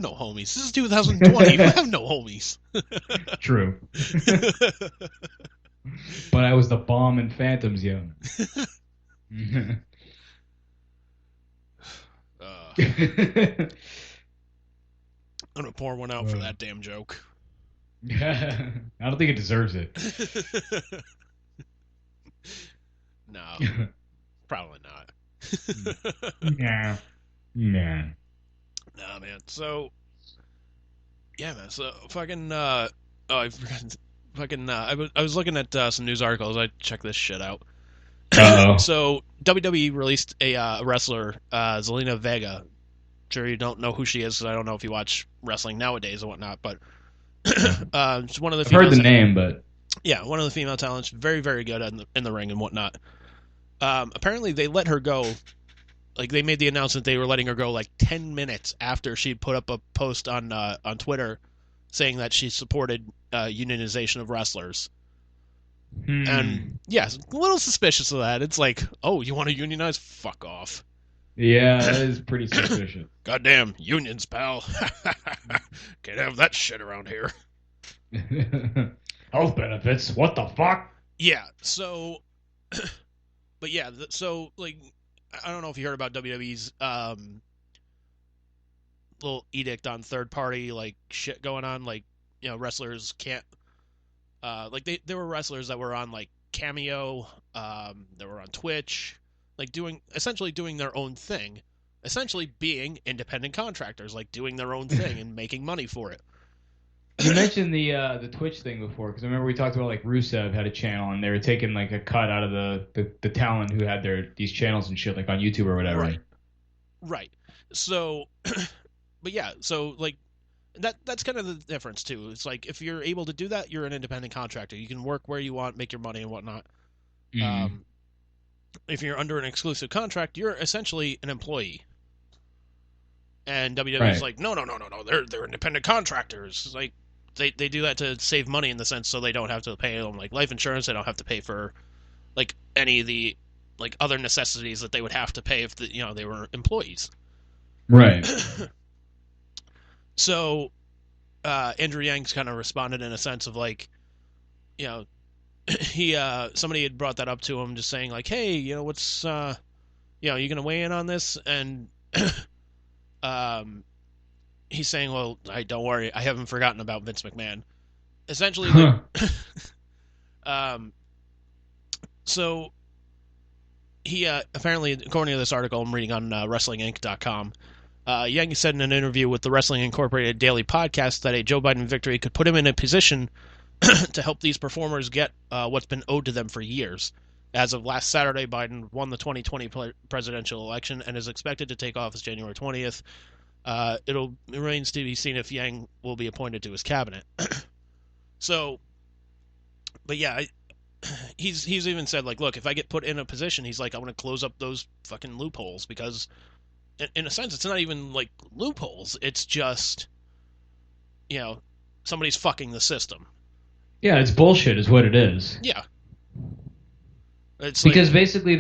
have no homies. This is 2020. You have no homies. True. But I was the bomb in Phantom Zone. I'm gonna pour one out for that damn joke. I don't think it deserves it. No, probably not. Nah. Nah. Nah, man. So, yeah, man. So, fucking, oh, I forgot. Fucking, I was looking at some news articles. I checked this shit out. Uh-oh. So, WWE released a wrestler, Zelina Vega. Sure, you don't know who she is, because I don't know if you watch wrestling nowadays or whatnot, but she's one of the I've heard females. the name, but Yeah, one of the female talents, very, very good in the ring and whatnot. Apparently, they let her go. Like, they made the announcement they were letting her go like 10 minutes after she put up a post on Twitter saying that she supported unionization of wrestlers. And, yeah, a little suspicious of that. It's like, oh, you want to unionize? Fuck off. yeah, that is pretty suspicious. Goddamn unions, pal. Can't have that shit around here. Health benefits? What the fuck? Yeah, so... but yeah, so, like... I don't know if you heard about WWE's little edict on third party like shit going on. Like, you know, wrestlers can't like there were wrestlers that were on like Cameo, that were on Twitch, like essentially doing their own thing, essentially being independent contractors, like doing their own thing and making money for it. You mentioned the Twitch thing before, because I remember we talked about like Rusev had a channel and they were taking like a cut out of the talent who had these channels and shit like on YouTube or whatever. Right. So, but yeah, so like that's kind of the difference too. It's like if you're able to do that, you're an independent contractor. You can work where you want, make your money and whatnot. If you're under an exclusive contract, you're essentially an employee. And WWE's like, no, they're independent contractors. Like, they do that to save money in the sense so they don't have to pay them like life insurance. They don't have to pay for like any of the like other necessities that they would have to pay if they were employees. Right. So Andrew Yang's kind of responded in a sense of like, you know, he somebody had brought that up to him, just saying like, hey, you know, what's you gonna weigh in on this? And he's saying, well, don't worry, I haven't forgotten about Vince McMahon. Essentially, so he apparently, according to this article I'm reading on WrestlingInc.com, Yang said in an interview with the Wrestling Incorporated Daily Podcast that a Joe Biden victory could put him in a position to help these performers get what's been owed to them for years. As of last Saturday, Biden won the 2020 presidential election and is expected to take office January 20th. It remains to be seen if Yang will be appointed to his cabinet. So, but yeah, he's even said like, look, if I get put in a position, he's like, I want to close up those fucking loopholes, because in a sense, it's not even like loopholes. It's just, somebody's fucking the system. Yeah, it's bullshit is what it is. Yeah. It's because like, basically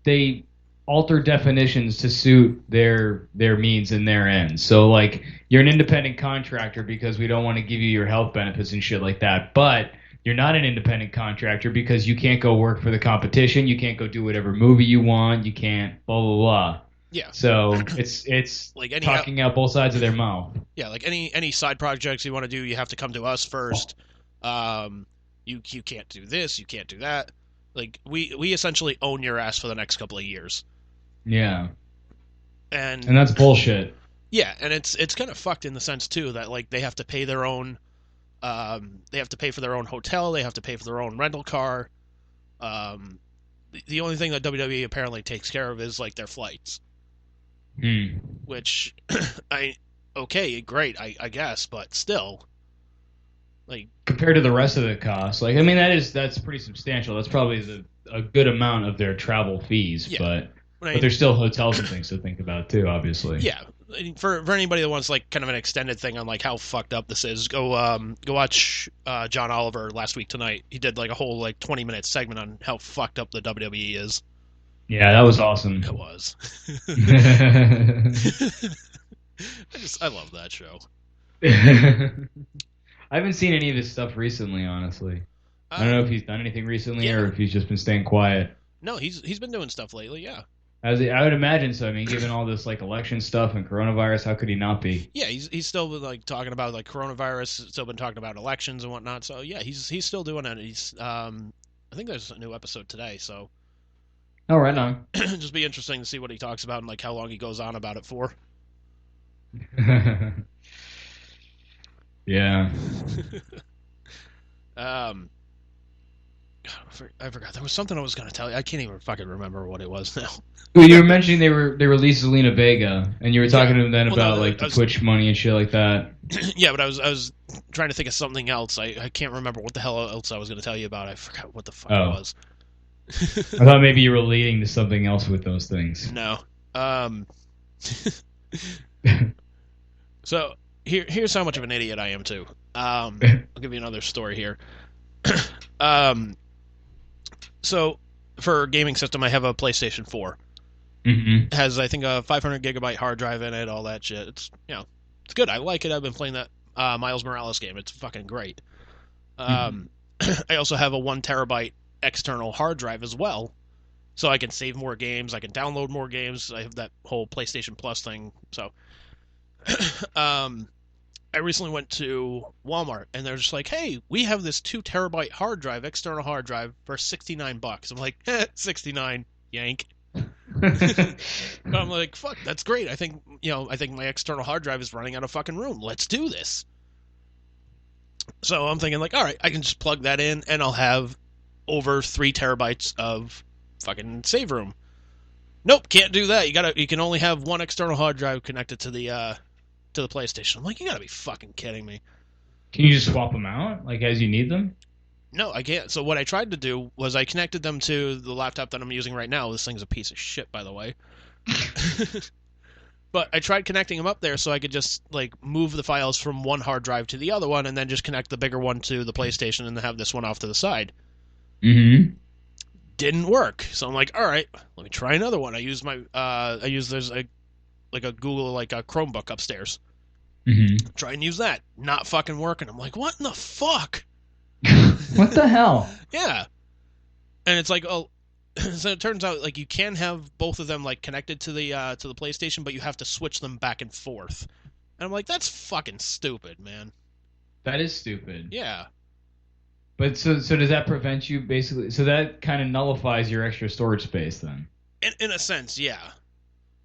they alter definitions to suit their means and their ends. So like, you're an independent contractor because we don't want to give you your health benefits and shit like that, but you're not an independent contractor because you can't go work for the competition, you can't go do whatever movie you want, you can't blah blah blah. Yeah. So it's like talking out both sides of their mouth. Yeah, like any side projects you want to do, you have to come to us first. You can't do this, you can't do that. Like we essentially own your ass for the next couple of years. Yeah. And that's bullshit. Yeah, and it's kind of fucked in the sense too that like they have to pay their own they have to pay for their own hotel, they have to pay for their own rental car. The only thing that WWE apparently takes care of is like their flights. Which okay, great, I guess, but still, like compared to the rest of the costs, like I mean that's pretty substantial. That's probably a good amount of their travel fees, yeah. But there's still hotels and things to think about too, obviously. Yeah, for anybody that wants like kind of an extended thing on like how fucked up this is, go watch John Oliver Last Week Tonight. He did like a whole like 20-minute segment on how fucked up the WWE is. Yeah, that was awesome. It was. I love that show. I haven't seen any of his stuff recently, honestly. I don't know Um, if he's done anything recently or yeah, if he's just been staying quiet. no, he's been doing stuff lately. Yeah, I would imagine so. I mean, given all this like election stuff and coronavirus, how could he not be? yeah, he's still been, like talking about like coronavirus, still been talking about elections and whatnot. So yeah, he's still doing it. He's I think there's a new episode today, so Oh, right on. just be interesting to see what he talks about and like how long he goes on about it for. Yeah. um, I forgot there was something I was gonna tell you. I can't even fucking remember what it was now. Well, you were mentioning they released Zelina Vega, and you were talking Yeah. to them then Well, no, about like I the was Twitch money and shit like that. yeah, but I was trying to think of something else. I can't remember what the hell else I was gonna tell you about. I forgot what the fuck it Oh, was. I thought maybe you were leading to something else with those things. No. Um. So here's how much of an idiot I am too. I'll give you another story here. um. So for gaming system, I have a PlayStation 4. hmm It has I think a 500 gigabyte hard drive in it. All that shit. It's it's good. I like it. I've been playing that Miles Morales game. It's fucking great. hmm Um. I also have a 1 terabyte external hard drive as well, so I can save more games. I can download more games. I have that whole PlayStation Plus thing. So, um, I recently went to Walmart and they're just like, "Hey, we have this 2 terabyte hard drive, external hard drive for $69." I'm like, 69, yank. But I'm like, fuck, that's great. I think my external hard drive is running out of fucking room. Let's do this. So I'm thinking like, all right, I can just plug that in and I'll have over 3 terabytes of fucking save room. Nope, can't do that. You can only have one external hard drive connected to the PlayStation. I'm like, you gotta be fucking kidding me. Can you just swap them out like as you need them? No, I can't. So what I tried to do was I connected them to the laptop that I'm using right now. This thing's a piece of shit, by the way. But I tried connecting them up there so I could just like move the files from one hard drive to the other one and then just connect the bigger one to the PlayStation and have this one off to the side. hmm Didn't work. So I'm like, all right, let me try another one. I use there's a Google like a Chromebook upstairs. hmm Try and use that. Not fucking working. I'm like, what in the fuck? What the hell? Yeah. And it's like, oh, so it turns out like you can have both of them like connected to the PlayStation, but you have to switch them back and forth. And I'm like, that's fucking stupid, man. That is stupid. Yeah. But so does that prevent you basically? So that kind of nullifies your extra storage space then. In a sense, yeah.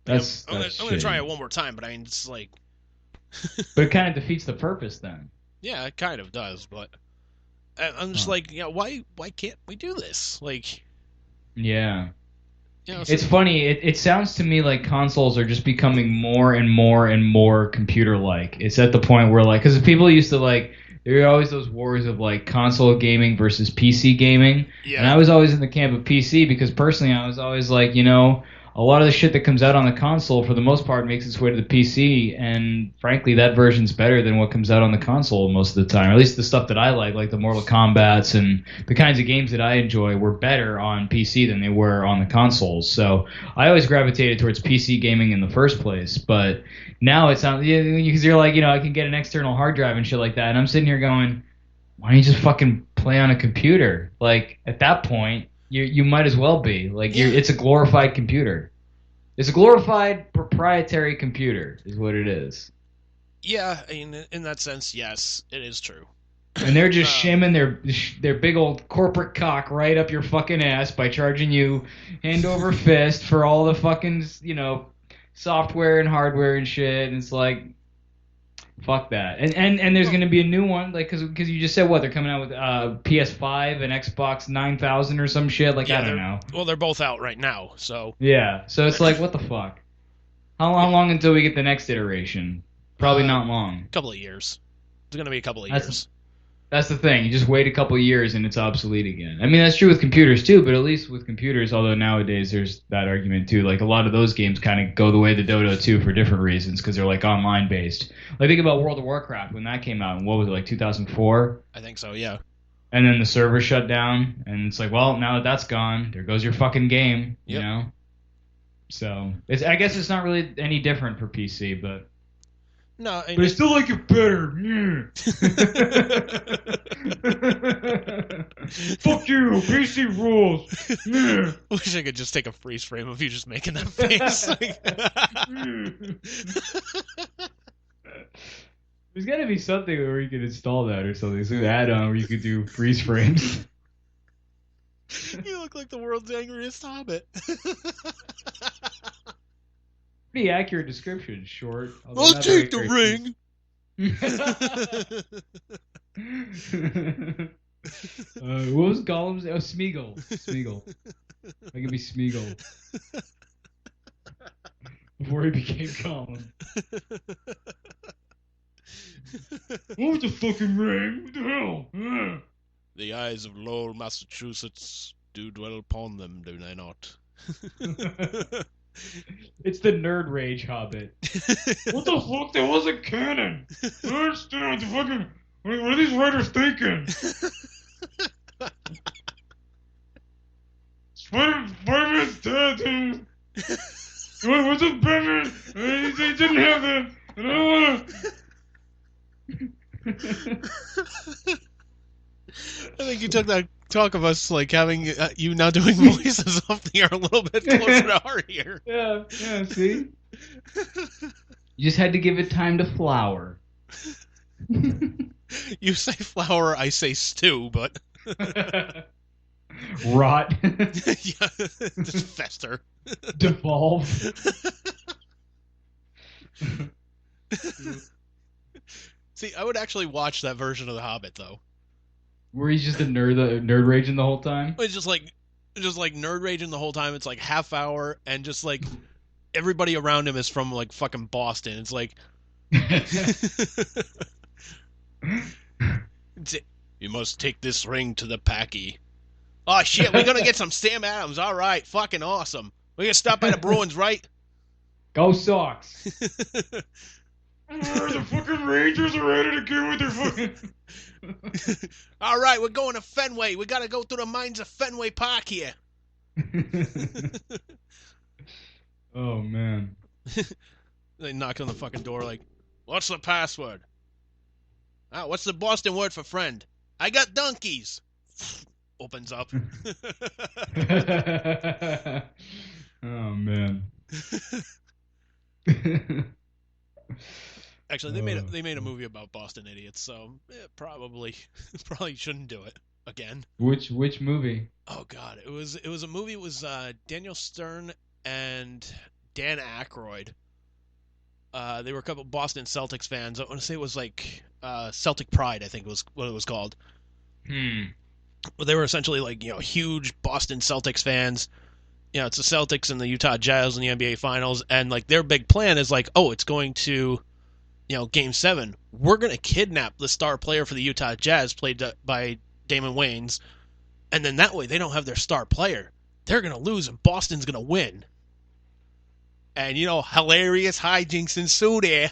That's I'm gonna try shitty. it one more time, but I mean, it's like, But it kind of defeats the purpose then. yeah, it kind of does, but I'm just Huh. like, why can't we do this? Like, Yeah. so, It's funny. It sounds to me like consoles are just becoming more and more and more computer-like. It's at the point where like, because people used to like, there were always those wars of like console gaming versus PC gaming, and yeah, I was always in the camp of PC because personally I was always like, a lot of the shit that comes out on the console for the most part makes its way to the PC, and frankly that version's better than what comes out on the console most of the time. Or at least the stuff that I like the Mortal Kombats and the kinds of games that I enjoy were better on PC than they were on the consoles. So I always gravitated towards PC gaming in the first place, but now it's not because you're like, I can get an external hard drive and shit like that, and I'm sitting here going, why don't you just fucking play on a computer? Like at that point, you might as well be like yeah, it's a glorified computer. It's a glorified proprietary computer, is what it is. yeah. I mean, in that sense, yes, it is true. And they're just Um, shimming their big old corporate cock right up your fucking ass by charging you hand over fist for all the fucking software and hardware and shit. And it's like, fuck that. And there's well, gonna be a new one, like, because you just said what they're coming out with PS5 and Xbox 9000 or some shit. Like, I yeah, don't know. they're both out right now, so Yeah. So it's like, what the fuck? How yeah, long until we get the next iteration? Probably a not long. couple of years. It's gonna be a couple of That's years. that's the thing. You just wait a couple of years and it's obsolete again. I mean, that's true with computers too, but at least with computers, although nowadays there's that argument too. Like a lot of those games kind of go the way of the dodo too for different reasons because they're like online based. Like think about World of Warcraft when that came out. And what was it, like 2004? I think so. Yeah. And then the server shut down, and it's like, well, now that that's gone, there goes your fucking game. Yep. So I guess it's not really any different for PC, but No, but I still like it better. Fuck you, PC rules. wish I could just take a freeze frame of you just making that face. There's got to be something where you could install that or something. Some add-on where you could do freeze frames. You look like the world's angriest hobbit. Pretty accurate description. Short. I'll take the ring. What was Gollum's? Oh, Smeagol. Smeagol. I could be Smeagol. Before he became Gollum. What the fucking ring? What the hell? The eyes of Lowell, Massachusetts do dwell upon them, do they not? It's the nerd rage hobbit. What the fuck? That wasn't canon. I don't understand what the fucking... What are these writers thinking? Spider-Man's dead, dude. What's up, Batman? He didn't have that. I don't want to... I think you took that talk of us like having you now doing voices off the air a little bit closer to our ear. Yeah, see? You just had to give it time to flower. You say flower, I say stew, but... Rot. Yeah, just fester. Devolve. See, I would actually watch that version of The Hobbit, though. Where he's just a nerd raging the whole time? It's just like nerd raging the whole time. It's like half hour, and just like everybody around him is from like fucking Boston. It's like... You must take this ring to the Packy. Oh shit, we're gonna get some Sam Adams. All right, fucking awesome. We're gonna stop by the Bruins, right? Go Sox. The fucking Rangers are ready to go with their fucking... All right, we're going to Fenway. We gotta go through the mines of Fenway Park here. Oh man. They knock on the fucking door like, what's the password? What's the Boston word for friend? I got donkeys. Opens up. Oh man. Actually, they made a movie about Boston idiots, so probably shouldn't do it again. Which movie? Oh god, it was a movie. It was Daniel Stern and Dan Aykroyd. They were a couple Boston Celtics fans. I want to say it was like Celtic Pride, I think was what it was called. Well, they were essentially like, huge Boston Celtics fans. It's the Celtics and the Utah Jazz in the NBA Finals, and like their big plan is like, oh, it's going to, Game 7. We're going to kidnap the star player for the Utah Jazz, played by Damon Wayans, and then that way they don't have their star player. They're going to lose, and Boston's going to win. And, hilarious hijinks ensue there.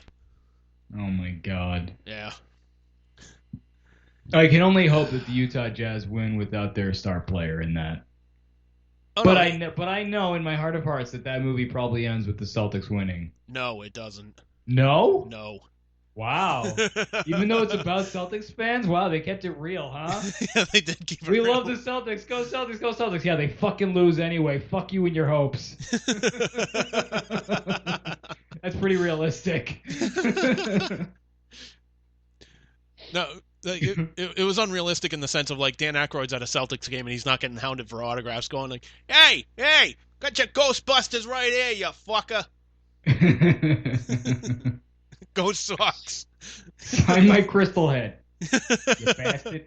Oh my god. Yeah. I can only hope that the Utah Jazz win without their star player in that. Oh, but no, I know in my heart of hearts that movie probably ends with the Celtics winning. No, it doesn't. No? No. Wow. Even though it's about Celtics fans, wow, they kept it real, huh? Yeah, they did keep it real. We real. love the Celtics. Go Celtics, go Celtics. Yeah, they fucking lose anyway. Fuck you and your hopes. That's pretty realistic. No, it was unrealistic in the sense of like Dan Aykroyd's at a Celtics game and he's not getting hounded for autographs, going like, "Hey, got your Ghostbusters right here, you fucker." Go Sox. Sign my crystal head, you bastard.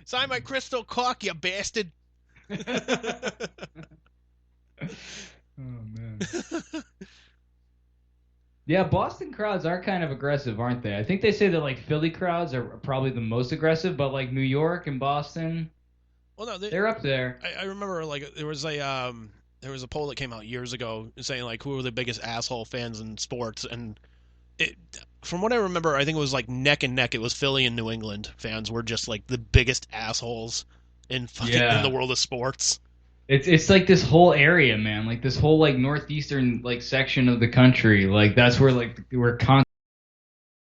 Sign my crystal cock, you bastard. Oh man. Yeah, Boston crowds are kind of aggressive, aren't they? I think they say that like Philly crowds are probably the most aggressive, but like New York and Boston, well, no, they're up there. I remember like there was a poll that came out years ago saying like who were the biggest asshole fans in sports, and from what I remember, I think it was like neck and neck. It was Philly and New England fans were just like the biggest assholes in fucking in the world of sports. It's like this whole area, man. Like this whole like northeastern like section of the country. Like that's where like we're